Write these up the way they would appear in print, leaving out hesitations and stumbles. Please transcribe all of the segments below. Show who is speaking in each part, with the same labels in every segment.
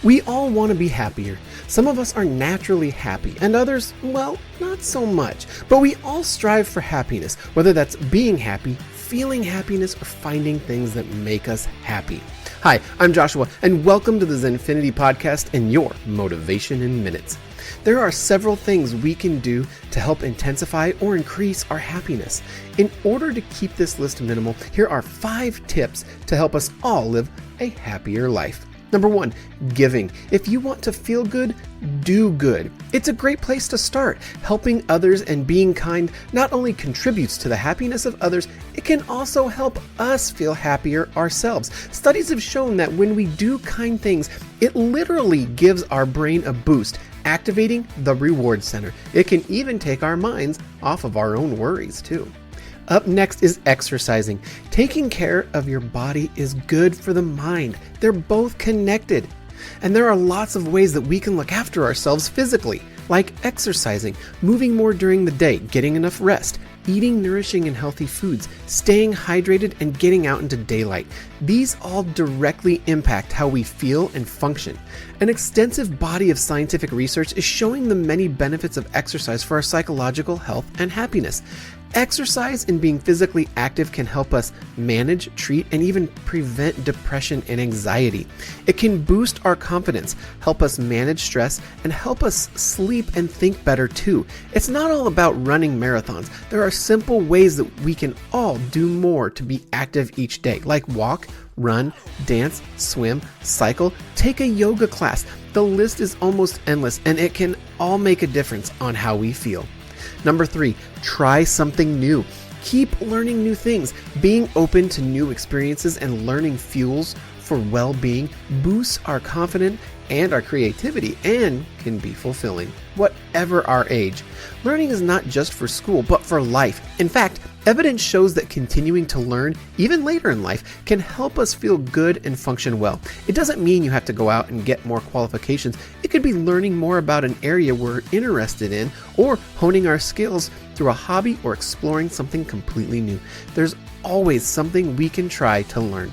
Speaker 1: We all want to be happier. Some of us are naturally happy, and others, well, not so much. But we all strive for happiness, whether that's being happy, feeling happiness, or finding things that make us happy. Hi, I'm Joshua, and welcome to the Zenfinity Podcast and your Motivation in Minutes. There are several things we can do to help intensify or increase our happiness. In order to keep this list minimal, here are 5 tips to help us all live a happier life. Number 1, giving. If you want to feel good, do good. It's a great place to start. Helping others and being kind not only contributes to the happiness of others, it can also help us feel happier ourselves. Studies have shown that when we do kind things, it literally gives our brain a boost, activating the reward center. It can even take our minds off of our own worries too. Up next is exercising. Taking care of your body is good for the mind. They're both connected. And there are lots of ways that we can look after ourselves physically, like exercising, moving more during the day, getting enough rest, eating nourishing and healthy foods, staying hydrated, and getting out into daylight. These all directly impact how we feel and function. An extensive body of scientific research is showing the many benefits of exercise for our psychological health and happiness. Exercise and being physically active can help us manage, treat, and even prevent depression and anxiety. It can boost our confidence, help us manage stress, and help us sleep and think better too. It's not all about running marathons. There are simple ways that we can all do more to be active each day, like walk, run, dance, swim, cycle, take a yoga class. The list is almost endless, and it can all make a difference on how we feel. Number 3, try something new. Keep learning new things. Being open to new experiences and learning fuels for well-being boosts our confidence and our creativity and can be fulfilling, whatever our age. Learning is not just for school, but for life. In fact, evidence shows that continuing to learn, even later in life, can help us feel good and function well. It doesn't mean you have to go out and get more qualifications. It could be learning more about an area we're interested in, or honing our skills through a hobby, or exploring something completely new. There's always something we can try to learn.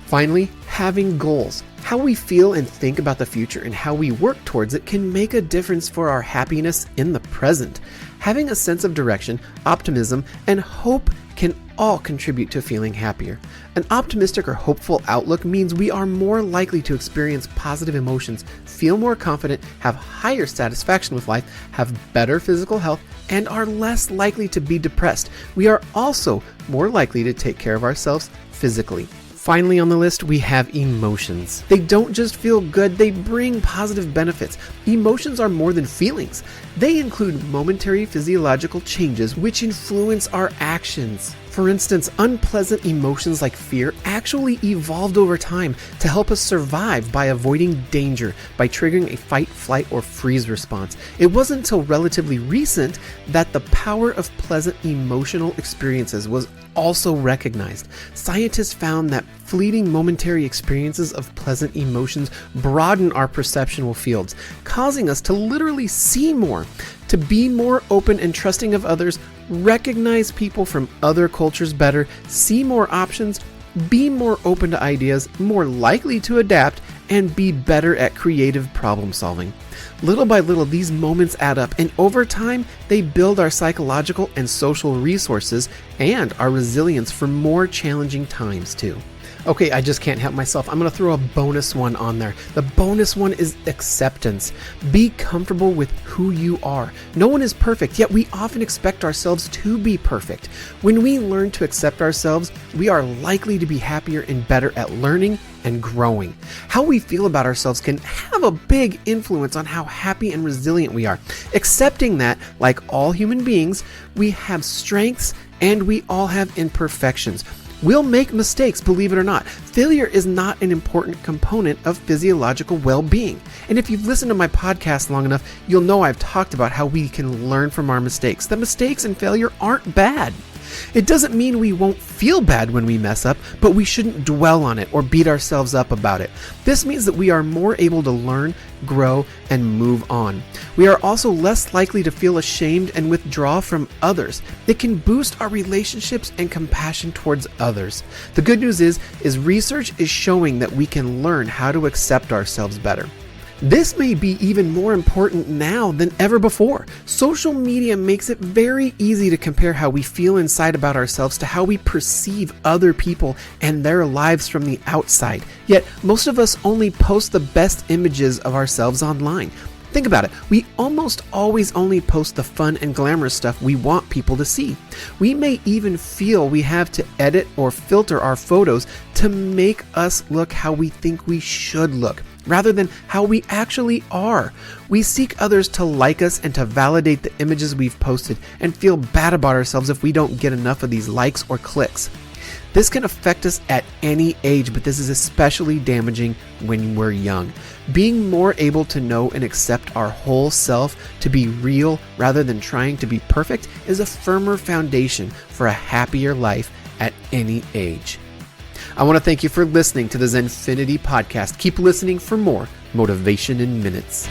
Speaker 1: Finally, having goals. How we feel and think about the future and how we work towards it can make a difference for our happiness in the present. Having a sense of direction, optimism, and hope can all contribute to feeling happier. An optimistic or hopeful outlook means we are more likely to experience positive emotions, feel more confident, have higher satisfaction with life, have better physical health, and are less likely to be depressed. We are also more likely to take care of ourselves physically. Finally on the list, we have emotions. They don't just feel good, they bring positive benefits. Emotions are more than feelings. They include momentary physiological changes which influence our actions. For instance, unpleasant emotions like fear actually evolved over time to help us survive by avoiding danger, by triggering a fight, flight, or freeze response. It wasn't until relatively recent that the power of pleasant emotional experiences was also recognized. Scientists found that fleeting momentary experiences of pleasant emotions broaden our perceptual fields, causing us to literally see more, to be more open and trusting of others, recognize people from other cultures better, see more options, be more open to ideas, more likely to adapt, and be better at creative problem solving. Little by little, these moments add up, and over time, they build our psychological and social resources and our resilience for more challenging times too. Okay, I just can't help myself. I'm going to throw a bonus one on there. The bonus one is acceptance. Be comfortable with who you are. No one is perfect, yet we often expect ourselves to be perfect. When we learn to accept ourselves, we are likely to be happier and better at learning and growing. How we feel about ourselves can have a big influence on how happy and resilient we are. Accepting that, like all human beings, we have strengths and we all have imperfections. We'll make mistakes, believe it or not. Failure is not an important component of physiological well-being. And if you've listened to my podcast long enough, you'll know I've talked about how we can learn from our mistakes. That mistakes and failure aren't bad. It doesn't mean we won't feel bad when we mess up, but we shouldn't dwell on it or beat ourselves up about it. This means that we are more able to learn, grow, and move on. We are also less likely to feel ashamed and withdraw from others. It can boost our relationships and compassion towards others. The good news is research is showing that we can learn how to accept ourselves better. This may be even more important now than ever before. Social media makes it very easy to compare how we feel inside about ourselves to how we perceive other people and their lives from the outside. Yet, most of us only post the best images of ourselves online. Think about it. We almost always only post the fun and glamorous stuff we want people to see. We may even feel we have to edit or filter our photos to make us look how we think we should look, rather than how we actually are. We seek others to like us and to validate the images we've posted and feel bad about ourselves if we don't get enough of these likes or clicks. This can affect us at any age, but this is especially damaging when we're young. Being more able to know and accept our whole self, to be real rather than trying to be perfect, is a firmer foundation for a happier life at any age. I want to thank you for listening to the Zenfinity podcast. Keep listening for more Motivation in Minutes.